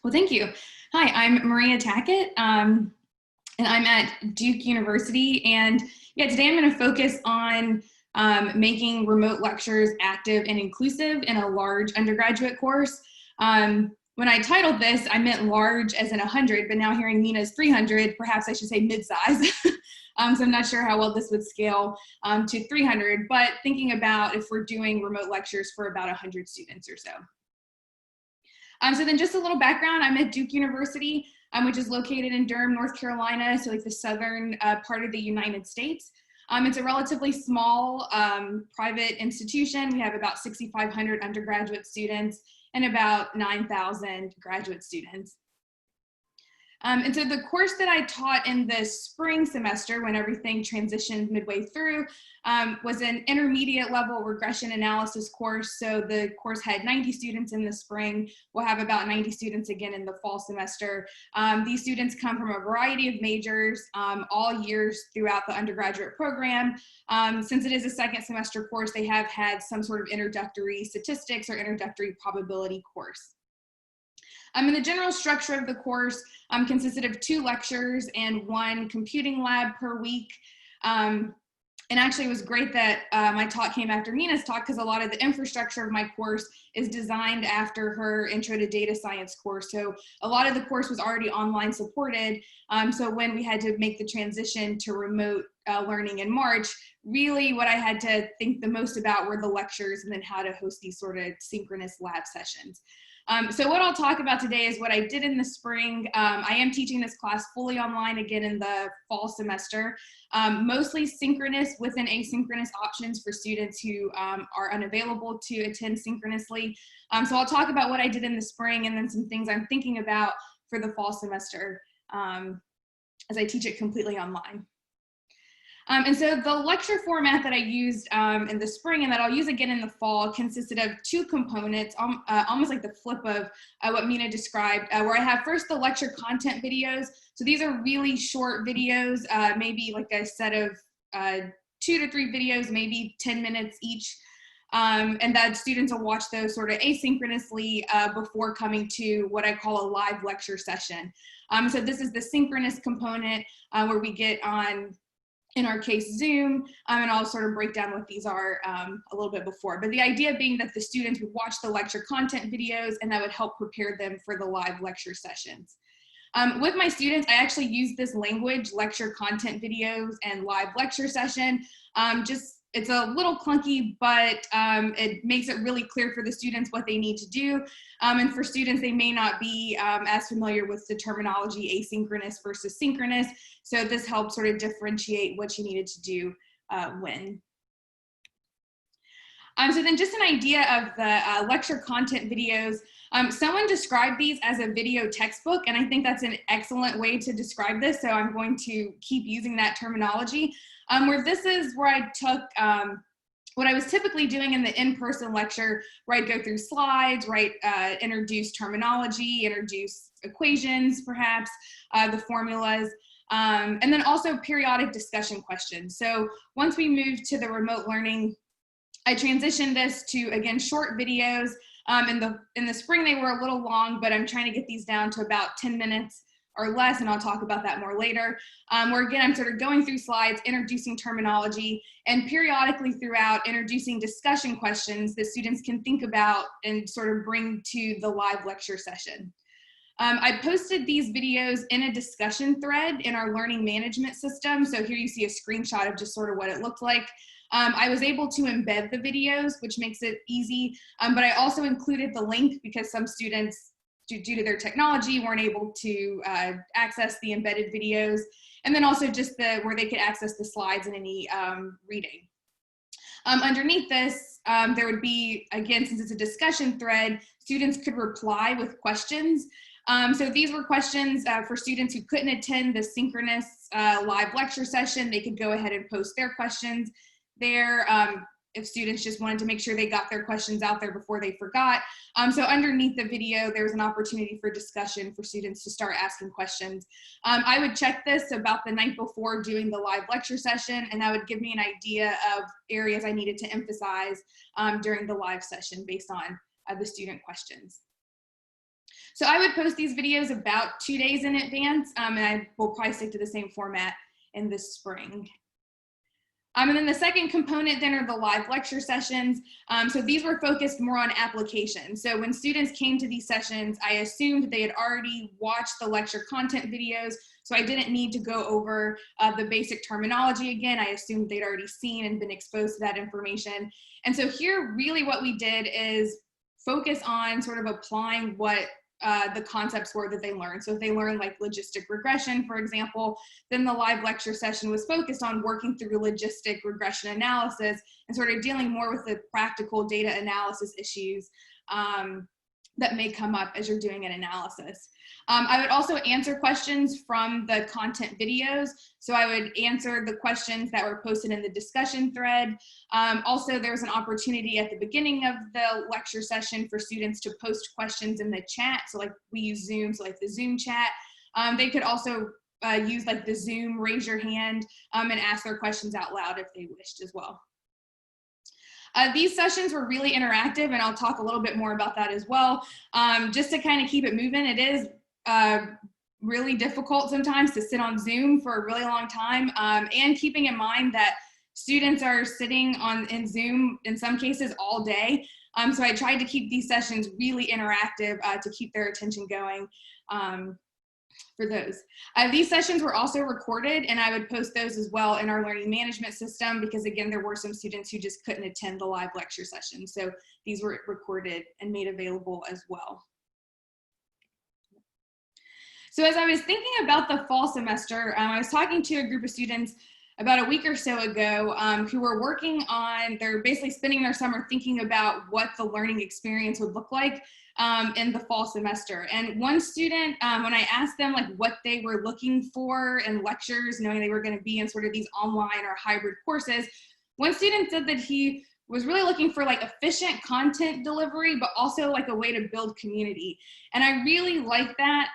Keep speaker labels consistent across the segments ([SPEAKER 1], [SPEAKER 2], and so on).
[SPEAKER 1] Well, thank you. Hi, I'm Maria Tackett, and I'm at Duke University. And yeah, today I'm going to focus on making remote lectures active and inclusive in a large undergraduate course. When I titled this, I meant large as in 100, but now hearing Nina's 300, perhaps I should say mid-size. So I'm not sure how well this would scale to 300, but thinking about if we're doing remote lectures for about 100 students or so. So then just a little background, I'm at Duke University, which is located in Durham, North Carolina, so like the southern part of the United States. It's a relatively small private institution. We have about 6,500 undergraduate students and about 9,000 graduate students. And so the course that I taught in the spring semester when everything transitioned midway through was an intermediate level regression analysis course. So the course had 90 students in the spring. We'll have about 90 students again in the fall semester. These students come from a variety of majors all years throughout the undergraduate program. Since it is a second semester course, they have had some sort of introductory statistics or introductory probability course. And the general structure of the course consisted of 2 lectures and 1 computing lab per week. And actually it was great that my talk came after Nina's talk because a lot of the infrastructure of my course is designed after her Intro to Data Science course. So a lot of the course was already online supported. So when we had to make the transition to remote learning in March, really what I had to think the most about were the lectures and then how to host these sort of synchronous lab sessions. So what I'll talk about today is what I did in the spring. I am teaching this class fully online again in the fall semester, mostly synchronous with an asynchronous options for students who are unavailable to attend synchronously. So I'll talk about what I did in the spring and then some things I'm thinking about for the fall semester as I teach it completely online. And so the lecture format that I used in the spring and that I'll use again in the fall consisted of 2 components, almost like the flip of what Mina described, where I have first the lecture content videos. So these are really short videos, maybe like a set of 2 to 3 videos, maybe 10 minutes each. And that students will watch those sort of asynchronously before coming to what I call a live lecture session. So this is the synchronous component where we get on, in our case, Zoom, and I'll sort of break down what these are a little bit before. But the idea being that the students would watch the lecture content videos and that would help prepare them for the live lecture sessions. With my students, I actually use this language, lecture content videos and live lecture session. It's a little clunky, but it makes it really clear for the students what they need to do. And for students, they may not be as familiar with the terminology asynchronous versus synchronous. So this helps sort of differentiate what you needed to do when. So then just an idea of the lecture content videos. Someone described these as a video textbook, and I think that's an excellent way to describe this. So I'm going to keep using that terminology. Where this is where I took what I was typically doing in the in-person lecture, where I'd go through slides, right, introduce terminology, introduce equations, perhaps, the formulas, and then also periodic discussion questions. So once we moved to the remote learning, I transitioned this to, again, short videos. In the spring, they were a little long, but I'm trying to get these down to about 10 minutes or less, and I'll talk about that more later, where again, I'm sort of going through slides, introducing terminology, and periodically throughout introducing discussion questions that students can think about and sort of bring to the live lecture session. I posted these videos in a discussion thread in our learning management system. So here you see a screenshot of just sort of what it looked like. I was able to embed the videos, which makes it easy, but I also included the link because some students, due to their technology, weren't able to access the embedded videos, and then also just where they could access the slides in any reading. Underneath this, there would be, again, since it's a discussion thread, students could reply with questions. So these were questions for students who couldn't attend the synchronous live lecture session. They could go ahead and post their questions there. If students just wanted to make sure they got their questions out there before they forgot. So underneath the video, there's an opportunity for discussion for students to start asking questions. I would check this about the night before doing the live lecture session, and that would give me an idea of areas I needed to emphasize during the live session based on the student questions. So I would post these videos about 2 days in advance, and I will probably stick to the same format in the spring. And then the second component then are the live lecture sessions. So these were focused more on application. So when students came to these sessions, I assumed they had already watched the lecture content videos, so I didn't need to go over the basic terminology again. I assumed they'd already seen and been exposed to that information. And so here, really what we did is focus on sort of applying what the concepts were that they learned. So if they learned like logistic regression, for example, then the live lecture session was focused on working through logistic regression analysis and sort of dealing more with the practical data analysis issues that may come up as you're doing an analysis. I would also answer questions from the content videos. So I would answer the questions that were posted in the discussion thread. Also, there's an opportunity at the beginning of the lecture session for students to post questions in the chat. So like we use Zoom, so like the Zoom chat. They could also use like the Zoom raise your hand and ask their questions out loud if they wished as well. These sessions were really interactive, and I'll talk a little bit more about that as well. Just to kind of keep it moving, it is really difficult sometimes to sit on Zoom for a really long time, and keeping in mind that students are sitting in Zoom in some cases all day. So I tried to keep these sessions really interactive to keep their attention going. For those. These sessions were also recorded, and I would post those as well in our learning management system because, again, there were some students who just couldn't attend the live lecture session. So these were recorded and made available as well. So as I was thinking about the fall semester, I was talking to a group of students about a week or so ago who were working on, they're basically spending their summer thinking about what the learning experience would look like in the fall semester. And one student, when I asked them like what they were looking for in lectures, knowing they were going to be in sort of these online or hybrid courses, one student said that he was really looking for like efficient content delivery, but also like a way to build community. And I really like that.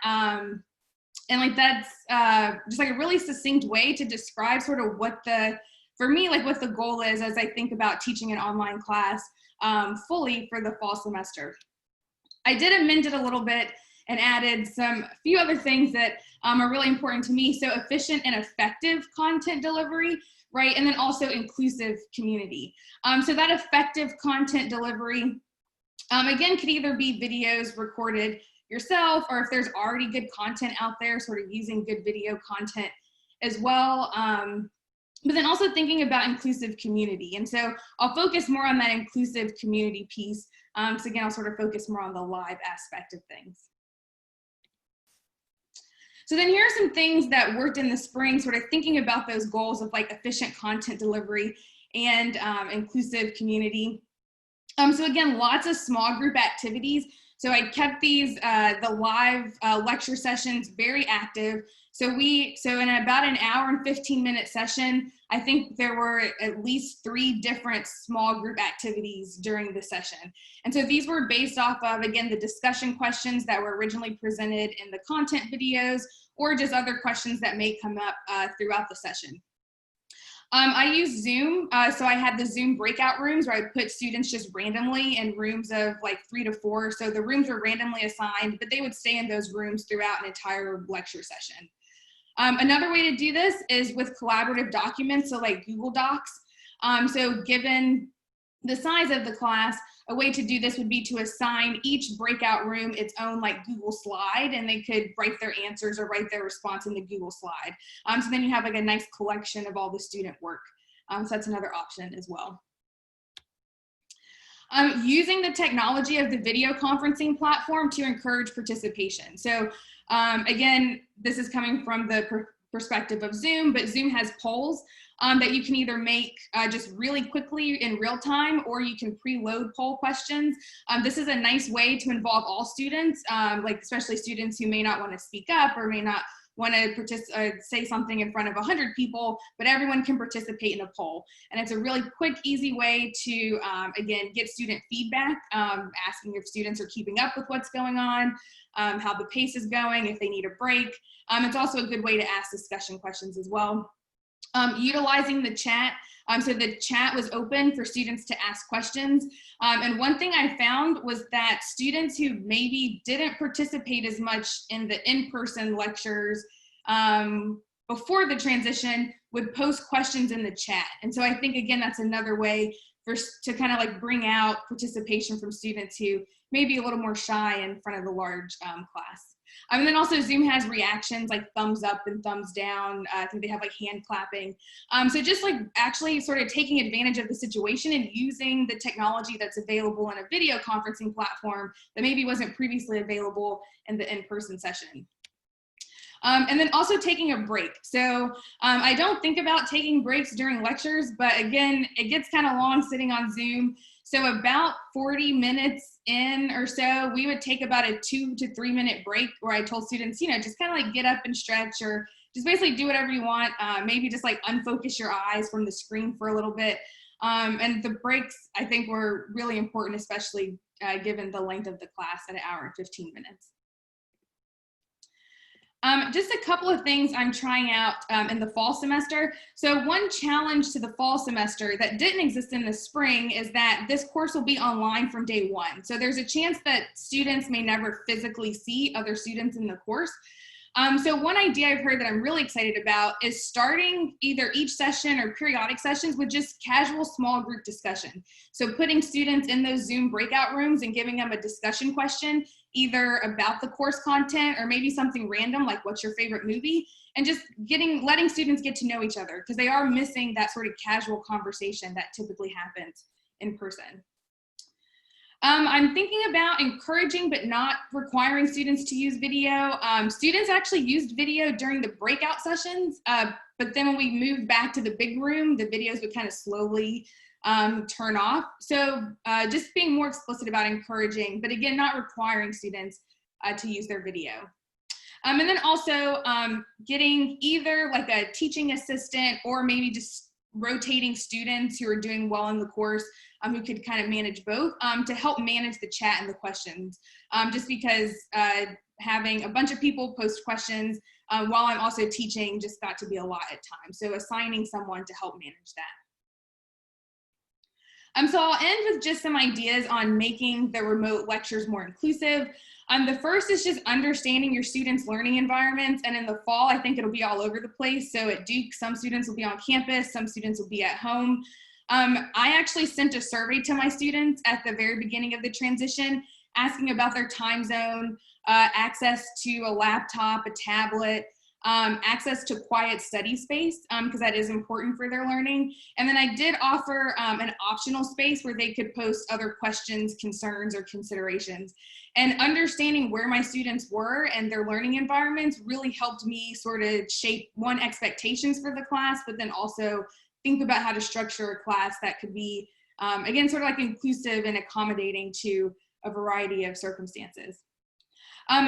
[SPEAKER 1] And like that's just like a really succinct way to describe sort of what for me, like what the goal is as I think about teaching an online class fully for the fall semester. I did amend it a little bit and added a few other things that are really important to me. So efficient and effective content delivery, right? And then also inclusive community. So that effective content delivery, again, could either be videos recorded yourself, or if there's already good content out there, sort of using good video content as well. But then also thinking about inclusive community. And so I'll focus more on that inclusive community piece. So again, I'll sort of focus more on the live aspect of things. So then here are some things that worked in the spring, sort of thinking about those goals of like efficient content delivery and inclusive community. So again, lots of small group activities. So I kept these, the live lecture sessions very active. So in about an hour and 15-minute session, I think there were at least 3 different small group activities during the session. And so these were based off of, again, the discussion questions that were originally presented in the content videos, or just other questions that may come up throughout the session. I use Zoom, so I had the Zoom breakout rooms where I would put students just randomly in rooms of like 3 to 4. So the rooms were randomly assigned, but they would stay in those rooms throughout an entire lecture session. Another way to do this is with collaborative documents, so like Google Docs. So given the size of the class, a way to do this would be to assign each breakout room its own like Google slide, and they could write their answers or write their response in the Google slide. So then you have like a nice collection of all the student work. So that's another option as well. Using the technology of the video conferencing platform to encourage participation. So again, this is coming from the perspective of Zoom, but Zoom has polls that you can either make just really quickly in real time, or you can preload poll questions. This is a nice way to involve all students, like especially students who may not want to speak up or may not want to say something in front of 100 people, but everyone can participate in a poll. And it's a really quick, easy way to, again, get student feedback, asking if students are keeping up with what's going on, how the pace is going, if they need a break. It's also a good way to ask discussion questions as well. Utilizing the chat. So the chat was open for students to ask questions. And one thing I found was that students who maybe didn't participate as much in the in-person lectures before the transition would post questions in the chat. And so I think, again, that's another way to kind of like bring out participation from students who may be a little more shy in front of the large class. And then also Zoom has reactions like thumbs up and thumbs down. I think they have like hand clapping. So just like actually sort of taking advantage of the situation and using the technology that's available in a video conferencing platform that maybe wasn't previously available in the in-person session. And then also taking a break. So I don't think about taking breaks during lectures, but again, it gets kind of long sitting on Zoom. So about 40 minutes in or so, we would take about a 2 to 3 minute break where I told students, you know, just kind of like get up and stretch or just basically do whatever you want. Maybe just like unfocus your eyes from the screen for a little bit. And the breaks, I think, were really important, especially given the length of the class at 1 hour and 15 minutes. Just a couple of things I'm trying out in the fall semester. So one challenge to the fall semester that didn't exist in the spring is that this course will be online from day one. So there's a chance that students may never physically see other students in the course. So one idea I've heard that I'm really excited about is starting either each session or periodic sessions with just casual small group discussion. So putting students in those Zoom breakout rooms and giving them a discussion question, either about the course content or maybe something random like what's your favorite movie, and just letting students get to know each other because they are missing that sort of casual conversation that typically happens in person. I'm thinking about encouraging but not requiring students to use video. Students actually used video during the breakout sessions, but then when we moved back to the big room, the videos would kind of slowly turn off. So just being more explicit about encouraging, but again, not requiring students to use their video. And then also getting either like a teaching assistant or maybe just rotating students who are doing well in the course who could kind of manage both to help manage the chat and the questions. Just because having a bunch of people post questions while I'm also teaching just got to be a lot at times. So assigning someone to help manage that. So I'll end with just some ideas on making the remote lectures more inclusive. The first is just understanding your students' learning environments. And in the fall, I think it'll be all over the place. So at Duke, some students will be on campus, some students will be at home. I actually sent a survey to my students at the very beginning of the transition, asking about their time zone, access to a laptop, a tablet, access to quiet study space, because that is important for their learning. And then I did offer an optional space where they could post other questions, concerns, or considerations. And understanding where my students were and their learning environments really helped me sort of shape one, expectations for the class, but then also think about how to structure a class that could be, again, sort of like inclusive and accommodating to a variety of circumstances.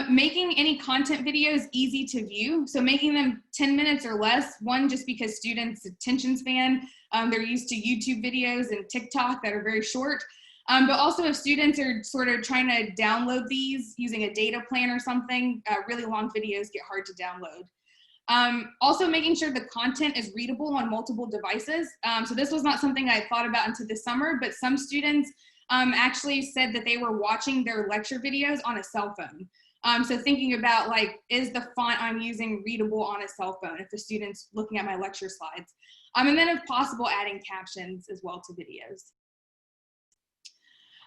[SPEAKER 1] Making any content videos easy to view. So making them 10 minutes or less, one, just because students' attention span, they're used to YouTube videos and TikTok that are very short. But also if students are sort of trying to download these using a data plan or something, really long videos get hard to download. Also making sure the content is readable on multiple devices. So this was not something I thought about until this summer, but some students actually said that they were watching their lecture videos on a cell phone. So thinking about like, is the font I'm using readable on a cell phone if the student's looking at my lecture slides? And then if possible, adding captions as well to videos.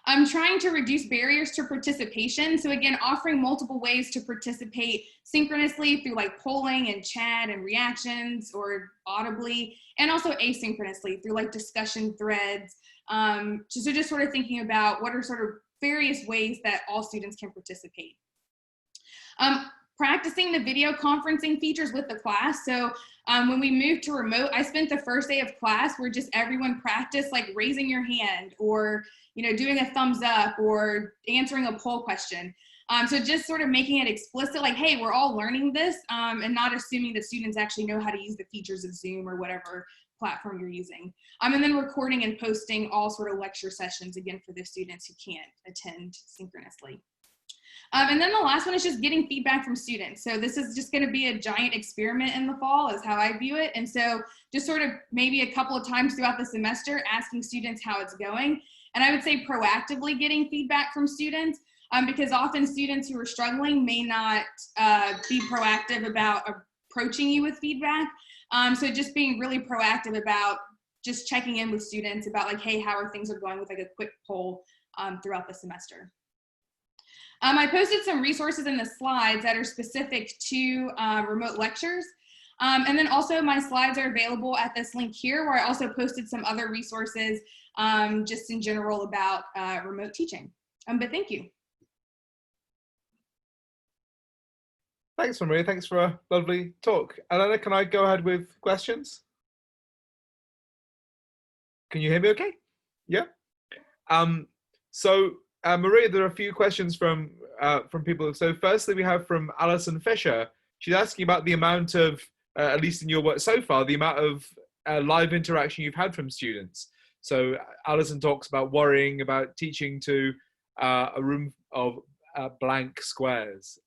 [SPEAKER 1] I'm trying to reduce barriers to participation. So again, offering multiple ways to participate synchronously through like polling and chat and reactions or audibly, and also asynchronously through like discussion threads. So just sort of thinking about what are sort of various ways that all students can participate. Practicing the video conferencing features with the class. So when we moved to remote, I spent the first day of class where just everyone practiced like raising your hand or, you know, doing a thumbs up or answering a poll question. So just sort of making it explicit, like, hey, we're all learning this, and not assuming that students actually know how to use the features of Zoom or whatever platform you're using. And then recording and posting all sort of lecture sessions, again, for the students who can't attend synchronously. And then the last one is just getting feedback from students. So this is just going to be a giant experiment in the fall is how I view it. And so just sort of maybe a couple of times throughout the semester, asking students how it's going. And I would say proactively getting feedback from students, because often students who are struggling may not be proactive about approaching you with feedback. So just being really proactive about just checking in with students about like, hey, how are things going with like a quick poll throughout the semester. I posted some resources in the slides that are specific to remote lectures. And then also my slides are available at this link here, where I also posted some other resources just in general about remote teaching. But thank you.
[SPEAKER 2] Thanks, Maria. Thanks for a lovely talk. Elena, can I go ahead with questions? Can you hear me okay? Yeah. Maria, there are a few questions from people. So firstly, we have from Alison Fisher. She's asking about the amount of, at least in your work so far, the amount of live interaction you've had from students. So Alison talks about worrying about teaching to a room of blank squares.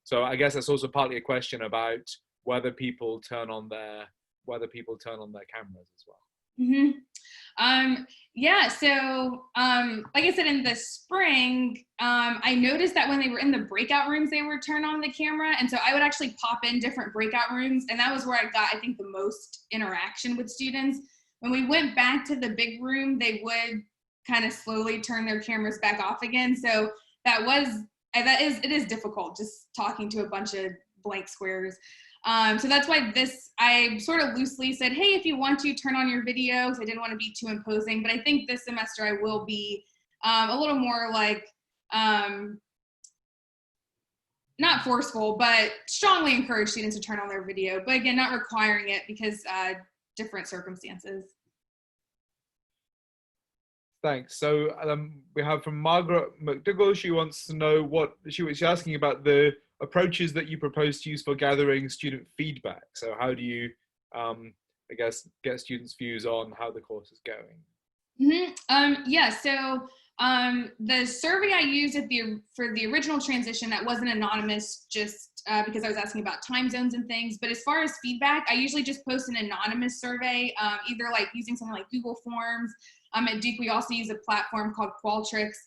[SPEAKER 2] So I guess that's also partly a question about whether people turn on their cameras as well.
[SPEAKER 1] Mm-hmm. Yeah, so like I said, in the spring, I noticed that when they were in the breakout rooms, they would turn on the camera. And so I would actually pop in different breakout rooms. And that was where I got, I think, the most interaction with students. When we went back to the big room, they would kind of slowly turn their cameras back off again. So it is difficult just talking to a bunch of blank squares. So that's why I sort of loosely said, hey, if you want to turn on your video, because I didn't want to be too imposing, but I think this semester I will be a little more like, not forceful, but strongly encourage students to turn on their video, but again, not requiring it because different circumstances.
[SPEAKER 2] Thanks. So we have from Margaret McDougall. She wants to know she's asking about the approaches that you propose to use for gathering student feedback. So how do you, I guess, get students' views on how the course is going?
[SPEAKER 1] Mm-hmm. Yeah, so the survey I used for the original transition, that wasn't anonymous, just because I was asking about time zones and things. But as far as feedback, I usually just post an anonymous survey, either like using something like Google Forms. At Duke, we also use a platform called Qualtrics.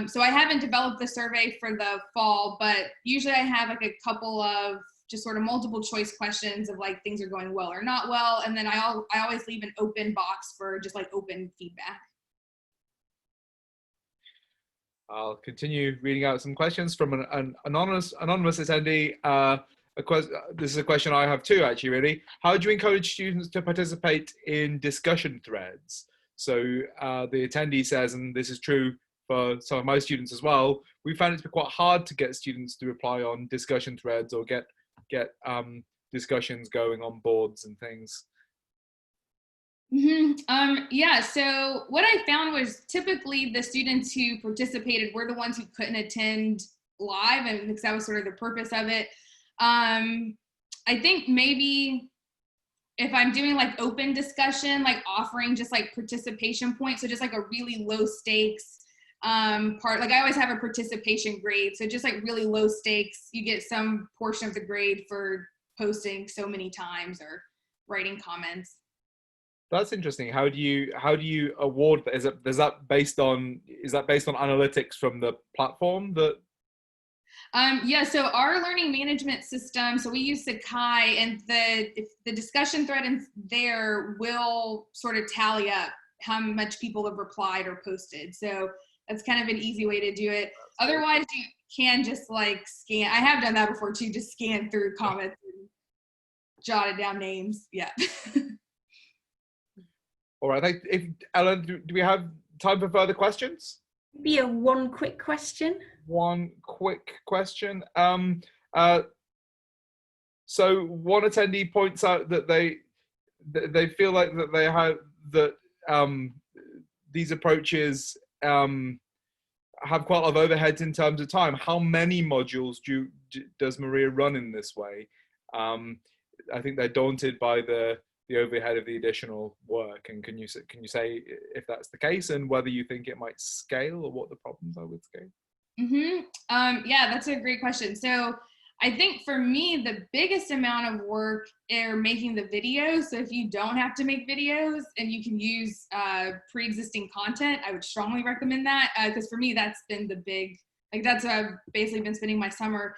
[SPEAKER 1] So I haven't developed the survey for the fall, but usually I have like a couple of just sort of multiple choice questions of like things are going well or not well. And then I always leave an open box for just like open feedback.
[SPEAKER 2] I'll continue reading out some questions from an anonymous attendee. This is a question I have too, actually, really. How do you encourage students to participate in discussion threads? So the attendee says, and this is true for some of my students as well, we found it to be quite hard to get students to reply on discussion threads or get discussions going on boards and things.
[SPEAKER 1] Mm-hmm. Yeah, so what I found was typically the students who participated were the ones who couldn't attend live, and because that was sort of the purpose of it. I think maybe if I'm doing like open discussion, like offering just like participation points, so just like a really low stakes part, like I always have a participation grade, so just like really low stakes, you get some portion of the grade for posting so many times or writing comments.
[SPEAKER 2] That's interesting. How do you award that? Is that based on analytics from the platform that?
[SPEAKER 1] Yeah, so our learning management system, so we use Sakai, and the discussion thread in there will sort of tally up how much people have replied or posted. So that's kind of an easy way to do it. Otherwise, you can just like scan. I have done that before too, just scan through comments and jotted down names. Yeah.
[SPEAKER 2] All right. Ellen, do we have time for further questions?
[SPEAKER 3] Be one quick question.
[SPEAKER 2] One quick question. So one attendee points out that they feel like that they have these approaches have quite a lot of overheads in terms of time. How many modules does Maria run in this way? I think they're daunted by the overhead of the additional work. And can you say if that's the case and whether you think it might scale or what the problems are with scale?
[SPEAKER 1] Yeah, that's a great question. So I think for me, the biggest amount of work are making the videos. So if you don't have to make videos and you can use pre-existing content, I would strongly recommend that, because for me, that's been the big, like that's what I've basically been spending my summer.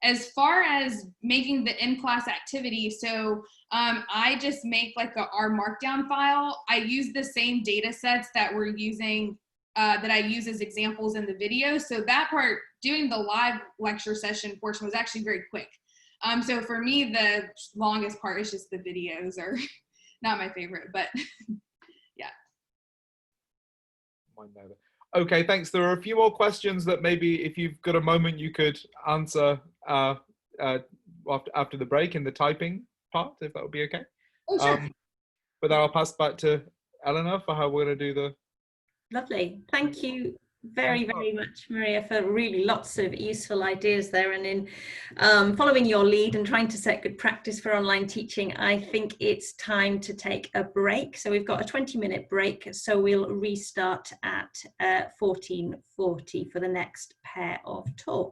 [SPEAKER 1] As far as making the in-class activity, so I just make like our markdown file. I use the same data sets that we're using, that I use as examples in the video. So that part, doing the live lecture session portion, was actually very quick. So for me, the longest part is just the videos are not my favorite, but yeah.
[SPEAKER 2] Okay, thanks. There are a few more questions that maybe if you've got a moment you could answer after the break in the typing part, if that would be okay.
[SPEAKER 1] Oh, sure.
[SPEAKER 2] But then I'll pass back to Eleanor for how we're going to do the...
[SPEAKER 3] Lovely. Thank you very, very much, Maria, for really lots of useful ideas there. And in following your lead and trying to set good practice for online teaching, I think it's time to take a break. So we've got a 20-minute break. So we'll restart at 14:40 for the next pair of talks.